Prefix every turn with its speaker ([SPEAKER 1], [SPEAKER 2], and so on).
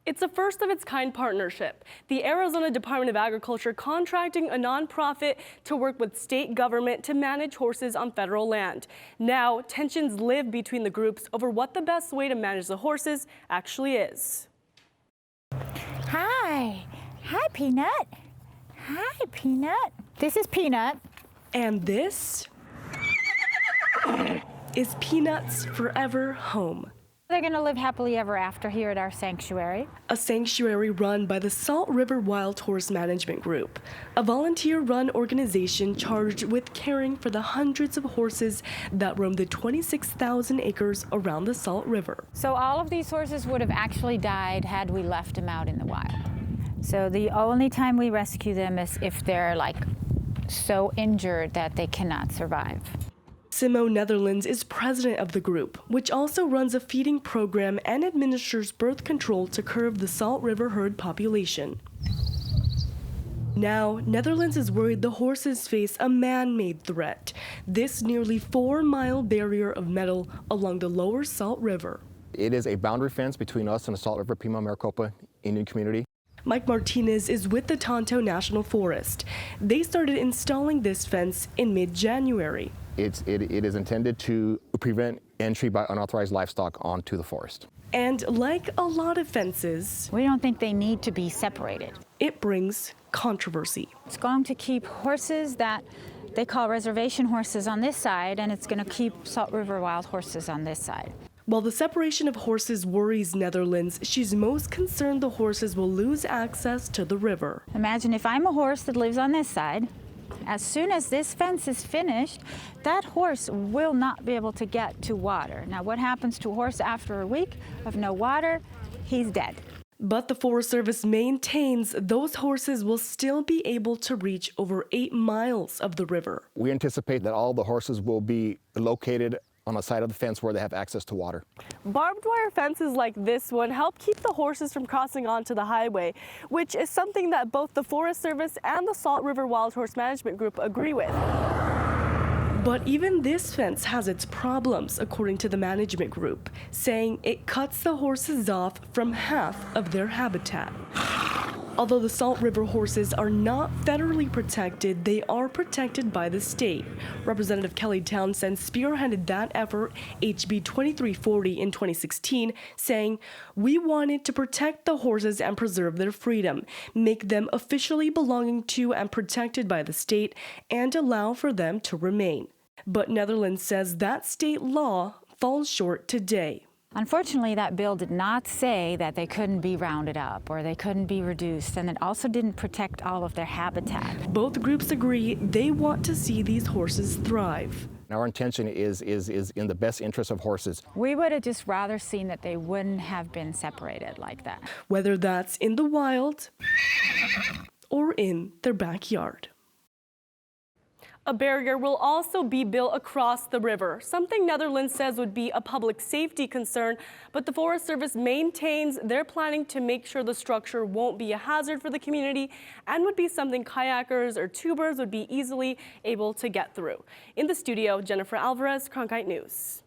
[SPEAKER 1] It's a first-of-its-kind partnership. The Arizona Department of Agriculture contracting a nonprofit to work with state government to manage horses on federal land. Now, tensions live between the groups over what the best way to manage the horses actually is.
[SPEAKER 2] Hi. Hi, Peanut. Hi, Peanut. This is Peanut.
[SPEAKER 1] And this is Peanut's forever home.
[SPEAKER 2] They're going to live happily ever after here at our sanctuary.
[SPEAKER 1] A sanctuary run by the Salt River Wild Horse Management Group, a volunteer-run organization charged with caring for the hundreds of horses that roam the 26,000 acres around the Salt River.
[SPEAKER 2] So all of these horses would have actually died had we left them out in the wild. So the only time we rescue them is if they're so injured that they cannot survive.
[SPEAKER 1] Simo Netherlands is president of the group, which also runs a feeding program and administers birth control to curb the Salt River herd population. Now, Netherlands is worried the horses face a man-made threat, this nearly 4-mile barrier of metal along the lower Salt River.
[SPEAKER 3] It is a boundary fence between us and the Salt River Pima Maricopa Indian community.
[SPEAKER 1] Mike Martinez is with the Tonto National Forest. They started installing this fence in mid-January.
[SPEAKER 3] It is intended to prevent entry by unauthorized livestock onto the forest.
[SPEAKER 1] And like a lot of fences,
[SPEAKER 2] we don't think they need to be separated.
[SPEAKER 1] It brings controversy.
[SPEAKER 2] It's going to keep horses that they call reservation horses on this side, and it's going to keep Salt River wild horses on this side.
[SPEAKER 1] While the separation of horses worries Netherlands, she's most concerned the horses will lose access to the river.
[SPEAKER 2] Imagine if I'm a horse that lives on this side. As soon as this fence is finished, that horse will not be able to get to water. Now, what happens to a horse after a week of no water? He's dead.
[SPEAKER 1] But the Forest Service maintains those horses will still be able to reach over 8 miles of the river.
[SPEAKER 3] We anticipate that all the horses will be located on the side of the fence where they have access to water.
[SPEAKER 1] Barbed wire fences like this one help keep the horses from crossing onto the highway, which is something that both the Forest Service and the Salt River Wild Horse Management Group agree with. But even this fence has its problems, according to the management group, saying it cuts the horses off from half of their habitat. Although the Salt River horses are not federally protected, they are protected by the state. Representative Kelly Townsend spearheaded that effort, HB 2340 in 2016, saying, "We wanted to protect the horses and preserve their freedom, make them officially belonging to and protected by the state, and allow for them to remain." But Netherlands says that state law falls short today.
[SPEAKER 2] Unfortunately, that bill did not say that they couldn't be rounded up or they couldn't be reduced, and it also didn't protect all of their habitat.
[SPEAKER 1] Both groups agree they want to see these horses thrive.
[SPEAKER 3] Our intention is in the best interest of horses.
[SPEAKER 2] We would have just rather seen that they wouldn't have been separated like that.
[SPEAKER 1] Whether that's in the wild or in their backyard. A barrier will also be built across the river, something Netherlands says would be a public safety concern, but the Forest Service maintains they're planning to make sure the structure won't be a hazard for the community and would be something kayakers or tubers would be easily able to get through. In the studio, Jennifer Alveraz, Cronkite News.